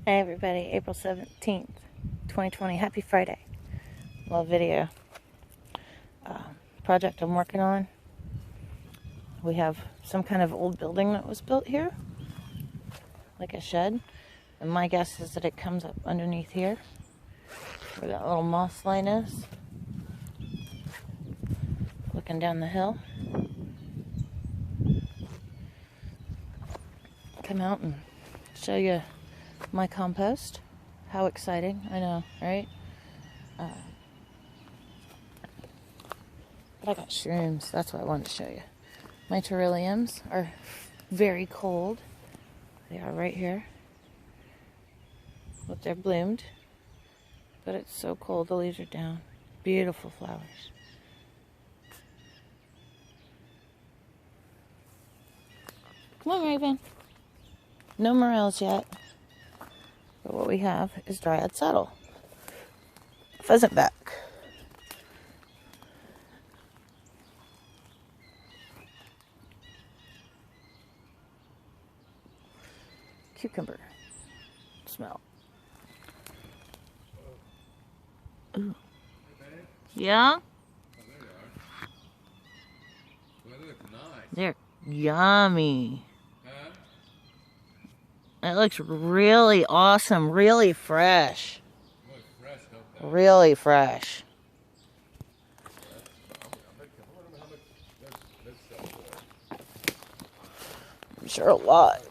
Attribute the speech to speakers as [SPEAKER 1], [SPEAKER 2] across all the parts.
[SPEAKER 1] Hey everybody, April 17th, 2020. Happy Friday. Little video project I'm working on. We have some kind of old building that was built here, like a shed. And my guess is that it comes up underneath here, where that little moss line is. Looking down the hill. Come out and show you my compost. How exciting, I know, right? But I got shrooms, that's what I wanted to show you. My Trilliums are very cold. They are right here. But they're bloomed. But it's so cold, the leaves are down. Beautiful flowers. Come on, Raven. No morels yet. But what we have is dryad saddle. Pheasant back. Cucumber. Smell. Ooh. Yeah? They're yummy. It looks really awesome, really fresh. Really fresh. I'm sure a lot.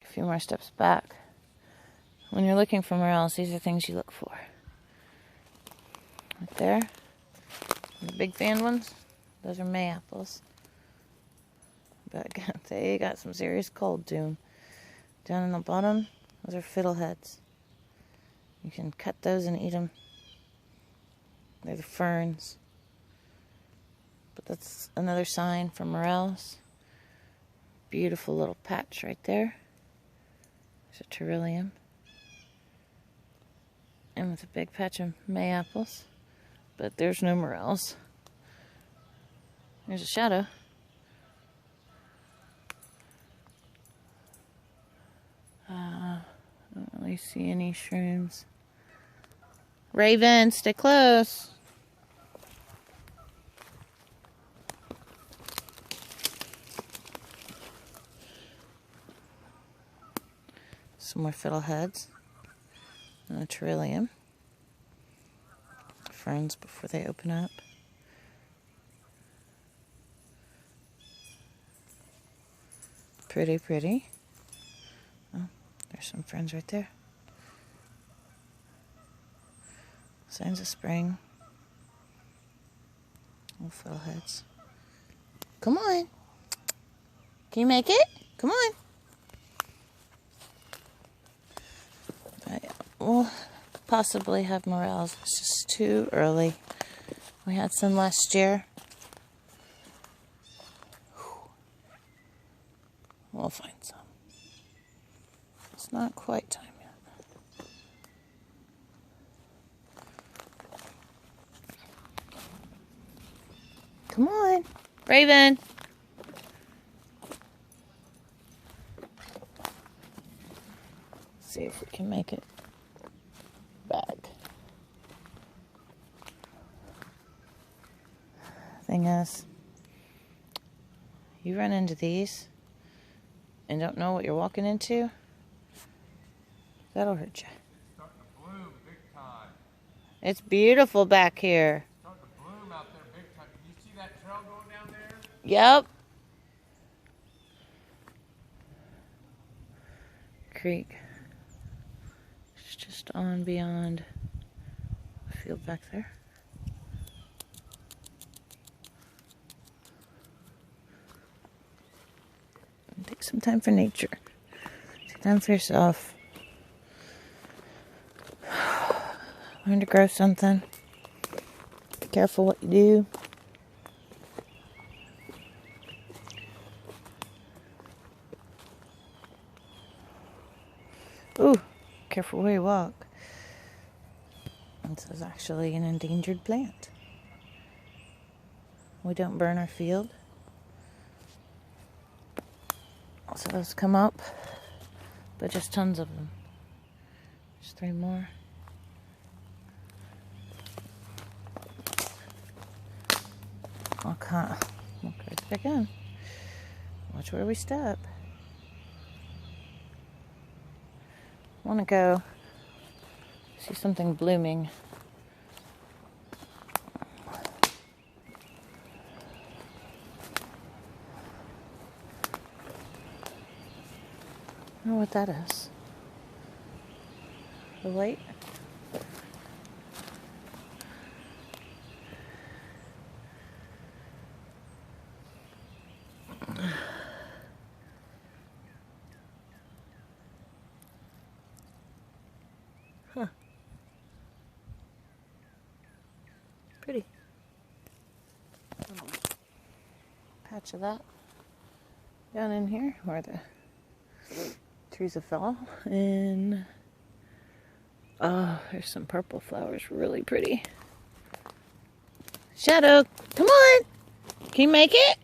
[SPEAKER 1] A few more steps back. When you're looking for morels, these are things you look for. Right there. The big fan ones. Those are May apples. But they got some serious cold to them. Down in the bottom, those are fiddleheads. You can cut those and eat them. They're the ferns. But that's another sign for morels. Beautiful little patch right there. There's a Trillium. And with a big patch of May apples. But there's no morels. There's a shadow. I don't really see any shrooms. Raven, stay close. Some more fiddleheads. And a Trillium. Ferns before they open up. Pretty, pretty. Oh, there's some ferns right there. Signs of spring. Little fiddleheads. Come on. Can you make it? Come on. We'll possibly have morels. It's just too early. We had some last year. We'll find some. It's not quite time yet. Come on, Raven. See if we can make it back. Thing is, you run into these and don't know what you're walking into, that'll hurt you.
[SPEAKER 2] It's starting to bloom big time.
[SPEAKER 1] It's beautiful back here.
[SPEAKER 2] It's starting to bloom out there big time. Can you see that trail going down there?
[SPEAKER 1] Yep. Creek. It's just on beyond the field back there. Take some time for nature. Take time for yourself. Learn to grow something. Be careful what you do. Ooh, careful where you walk. This is actually an endangered plant. We don't burn our field. So those come up, but just tons of them. There's 3 more. Okay, look right there again. Watch where we step. I want to go see something blooming. I don't know what that is. The light? Huh. Pretty. Patch of that down in here where the trees have fell. And oh, there's some purple flowers, really pretty. Shadow, come on! Can you make it?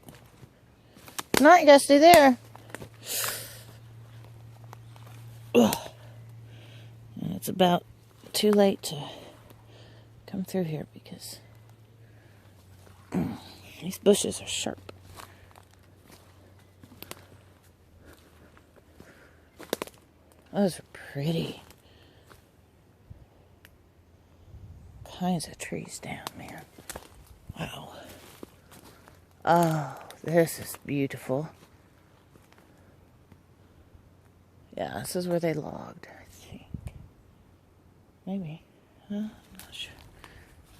[SPEAKER 1] If not, you gotta stay there. Ugh. And it's about too late to come through here because these bushes are sharp. Those are pretty. Kinds of trees down, man. Wow. Oh, this is beautiful. Yeah, this is where they logged, I think. Maybe. Huh? I'm not sure.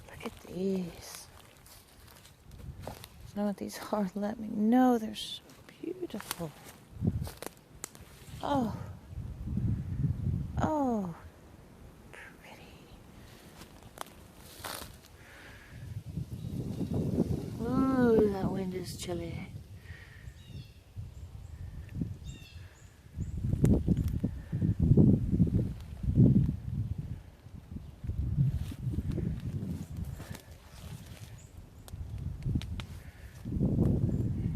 [SPEAKER 1] Look at these. Do you know what these are? Let me know. They're so beautiful. Oh. Oh. Pretty. Ooh, that wind is chilly.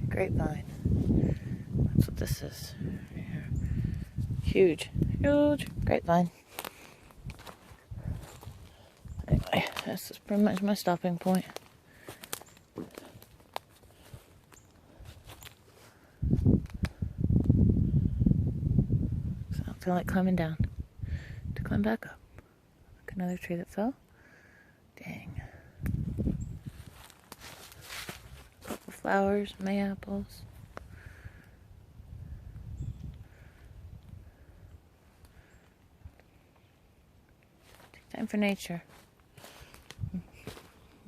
[SPEAKER 1] Grapevine. That's what this is. Huge. Huge grapevine. Anyway, this is pretty much my stopping point. So I don't feel like climbing down. To climb back up. Look, another tree that fell. Dang. Purple flowers, mayaples. Take time for nature.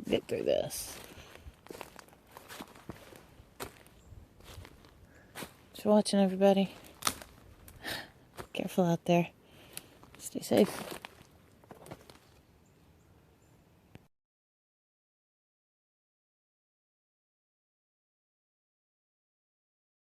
[SPEAKER 1] Get through this. Thanks for watching, everybody. Careful out there. Stay safe.